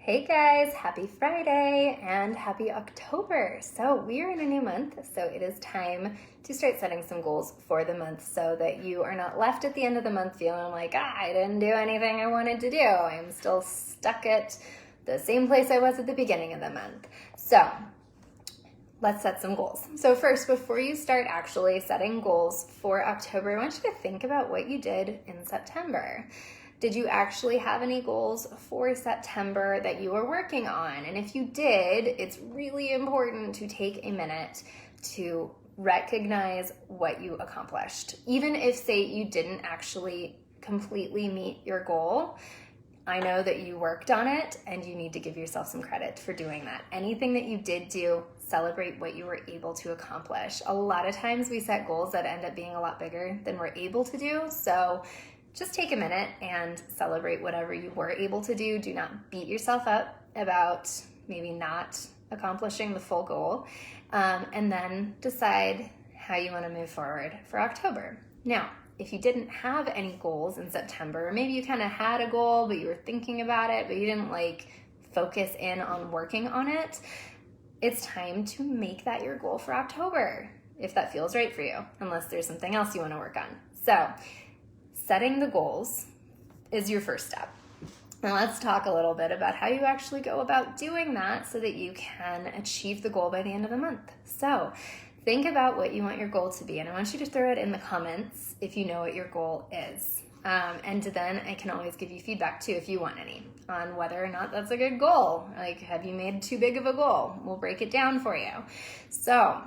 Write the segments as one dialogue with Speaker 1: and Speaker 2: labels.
Speaker 1: Hey guys, happy Friday and happy October. So we are in a new month, so it is time to start setting some goals for the month so that you are not left at the end of the month feeling like, I didn't do anything I wanted to do. I'm still stuck at the same place I was at the beginning of the month. So let's set some goals. So first, before you start actually setting goals for October, I want you to think about what you did in September. Did you actually have any goals for September that you were working on? And if you did, it's really important to take a minute to recognize what you accomplished. Even if, say, you didn't actually completely meet your goal, I know that you worked on it and you need to give yourself some credit for doing that. Anything that you did do, celebrate what you were able to accomplish. A lot of times we set goals that end up being a lot bigger than we're able to do. So just take a minute and celebrate whatever you were able to do. Do not beat yourself up about maybe not accomplishing the full goal. And then decide how you want to move forward for October. Now, if you didn't have any goals in September, or maybe you kind of had a goal, but you were thinking about it, but you didn't focus in on working on it, it's time to make that your goal for October, if that feels right for you, unless there's something else you want to work on. So setting the goals is your first step. Now let's talk a little bit about how you actually go about doing that so that you can achieve the goal by the end of the month. So think about what you want your goal to be, and I want you to throw it in the comments if you know what your goal is. And then I can always give you feedback too if you want any on whether or not that's a good goal. Have you made too big of a goal? We'll break it down for you. So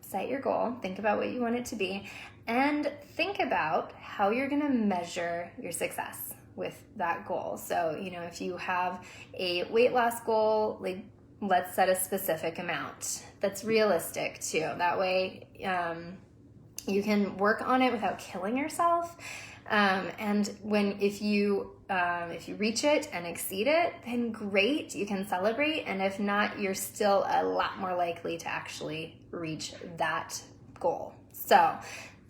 Speaker 1: set your goal, think about what you want it to be, and think about how you're going to measure your success with that goal. So, if you have a weight loss goal, let's set a specific amount that's realistic too. That way, you can work on it without killing yourself. And if you reach it and exceed it, then great, you can celebrate. And if not, you're still a lot more likely to actually reach that goal. So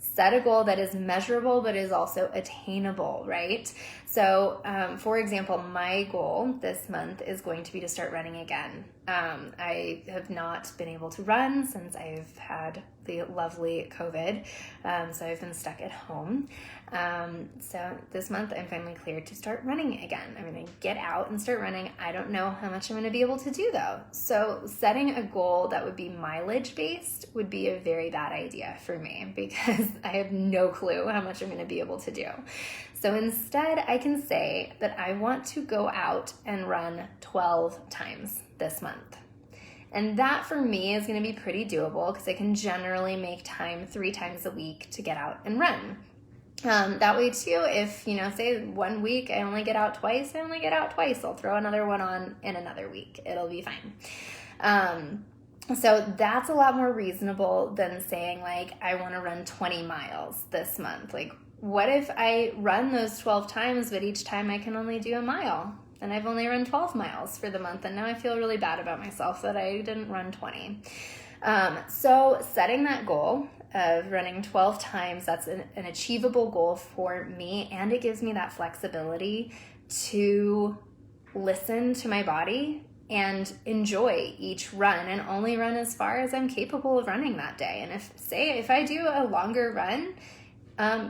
Speaker 1: set a goal that is measurable, but is also attainable, right? So, for example, my goal this month is going to be to start running again. I have not been able to run since I've had the lovely COVID, so I've been stuck at home. So this month I'm finally cleared to start running again. I'm going to get out and start running. I don't know how much I'm going to be able to do though. So setting a goal that would be mileage based would be a very bad idea for me because I have no clue how much I'm going to be able to do. So instead I can say that I want to go out and run 12 times this month. And that for me is going to be pretty doable because I can generally make time 3 times a week to get out and run. That way too, if, say 1 week I only get out twice, I only get out twice. I'll throw another one on in another week. It'll be fine. So that's a lot more reasonable than saying I want to run 20 miles this month. What if I run those 12 times, but each time I can only do a mile? And I've only run 12 miles for the month, and now I feel really bad about myself that I didn't run 20. So setting that goal of running 12 times, that's an achievable goal for me, and it gives me that flexibility to listen to my body and enjoy each run and only run as far as I'm capable of running that day. And if I do a longer run,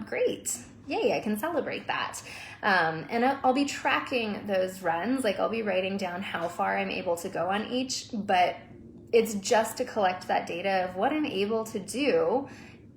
Speaker 1: great. Yay, I can celebrate that. And I'll be tracking those runs. I'll be writing down how far I'm able to go on each, but it's just to collect that data of what I'm able to do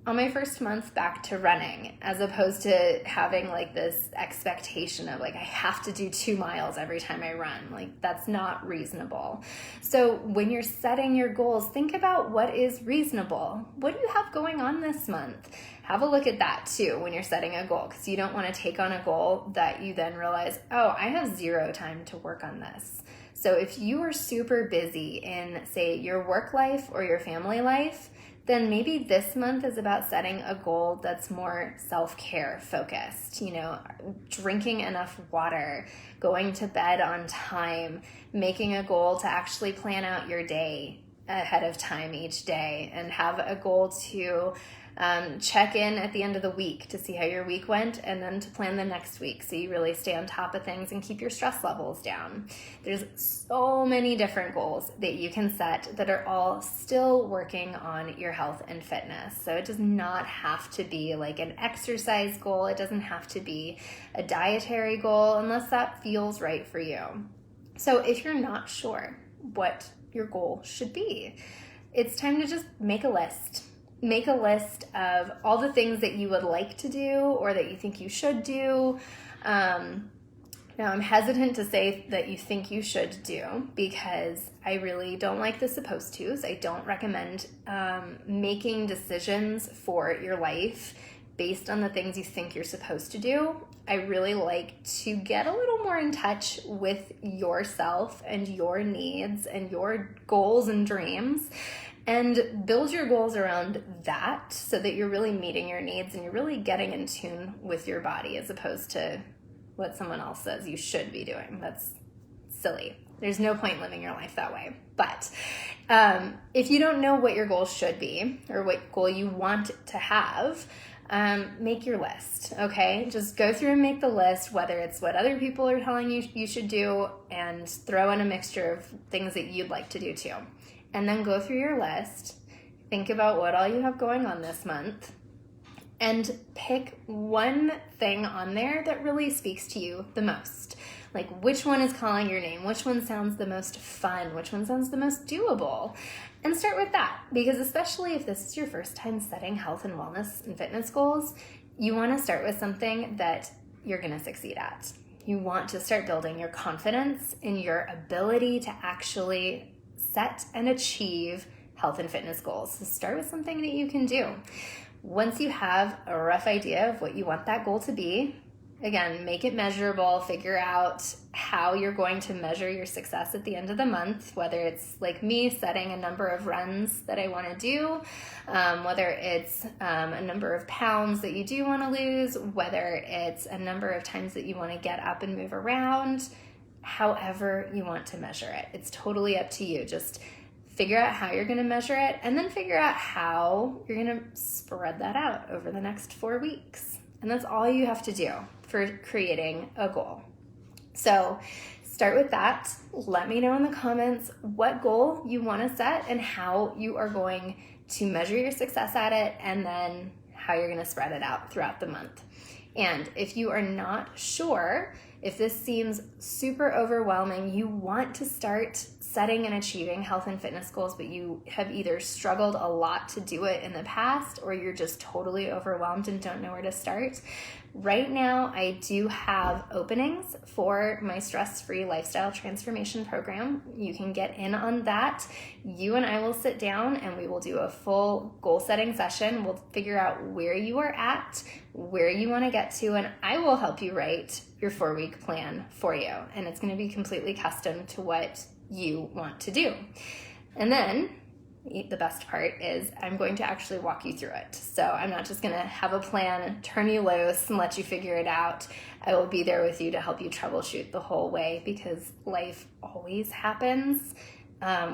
Speaker 1: on my first month back to running, as opposed to having this expectation of I have to do 2 miles every time I run. That's not reasonable. So when you're setting your goals, think about what is reasonable. What do you have going on this month? Have a look at that too when you're setting a goal, because you don't want to take on a goal that you then realize, oh, I have 0 time to work on this. So if you are super busy in, say, your work life or your family life, then maybe this month is about setting a goal that's more self-care focused, drinking enough water, going to bed on time, making a goal to actually plan out your day ahead of time each day, and have a goal to Check in at the end of the week to see how your week went, and then to plan the next week so you really stay on top of things and keep your stress levels down. There's so many different goals that you can set that are all still working on your health and fitness. So it does not have to be like an exercise goal. It doesn't have to be a dietary goal unless that feels right for you. So if you're not sure what your goal should be, it's time to just make a list. Make a list of all the things that you would like to do or that you think you should do. Now, I'm hesitant to say that you think you should do because I really don't like the supposed tos. I don't recommend making decisions for your life based on the things you think you're supposed to do. I really like to get a little more in touch with yourself and your needs and your goals and dreams, and build your goals around that so that you're really meeting your needs and you're really getting in tune with your body as opposed to what someone else says you should be doing. That's silly. There's no point living your life that way. But if you don't know what your goal should be or what goal you want to have, make your list, okay? Just go through and make the list, whether it's what other people are telling you you should do, and throw in a mixture of things that you'd like to do too. And then go through your list, think about what all you have going on this month, and pick one thing on there that really speaks to you the most. Like, which one is calling your name? Which one sounds the most fun? Which one sounds the most doable? And start with that, because especially if this is your first time setting health and wellness and fitness goals, you want to start with something that you're going to succeed at. You want to start building your confidence in your ability to actually set and achieve health and fitness goals. So start with something that you can do. Once you have a rough idea of what you want that goal to be, again, make it measurable, figure out how you're going to measure your success at the end of the month, whether it's like me setting a number of runs that I want to do, whether it's a number of pounds that you do want to lose, whether it's a number of times that you want to get up and move around, however you want to measure it. It's totally up to you. Just figure out how you're going to measure it, and then figure out how you're going to spread that out over the next 4 weeks. And that's all you have to do for creating a goal. So start with that. Let me know in the comments what goal you want to set and how you are going to measure your success at it, and then how you're going to spread it out throughout the month. And if you are not sure, if this seems super overwhelming, you want to start setting and achieving health and fitness goals, but you have either struggled a lot to do it in the past, or you're just totally overwhelmed and don't know where to start, right now I do have openings for my stress-free lifestyle transformation program. You can get in on that. You and I will sit down and we will do a full goal setting session. We'll figure out where you are at, where you want to get to, and I will help you write your 4-week plan for you. And it's going to be completely custom to what you want to do. And then the best part is I'm going to actually walk you through it. So I'm not just going to have a plan, turn you loose, and let you figure it out. I will be there with you to help you troubleshoot the whole way, because life always happens.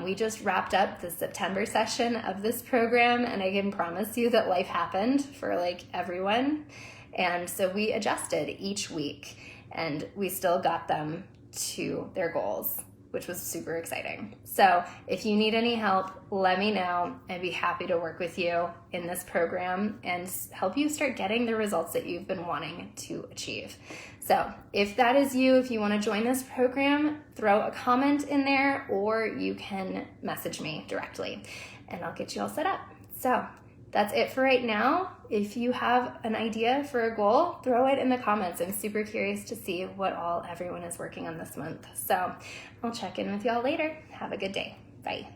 Speaker 1: We just wrapped up the September session of this program, and I can promise you that life happened for like everyone. And so we adjusted each week, and we still got them to their goals, which was super exciting. So if you need any help, let me know. I'd be happy to work with you in this program and help you start getting the results that you've been wanting to achieve. So if that is you, if you want to join this program, throw a comment in there, or you can message me directly and I'll get you all set up. So that's it for right now. If you have an idea for a goal, throw it in the comments. I'm super curious to see what all everyone is working on this month. So I'll check in with y'all later. Have a good day. Bye.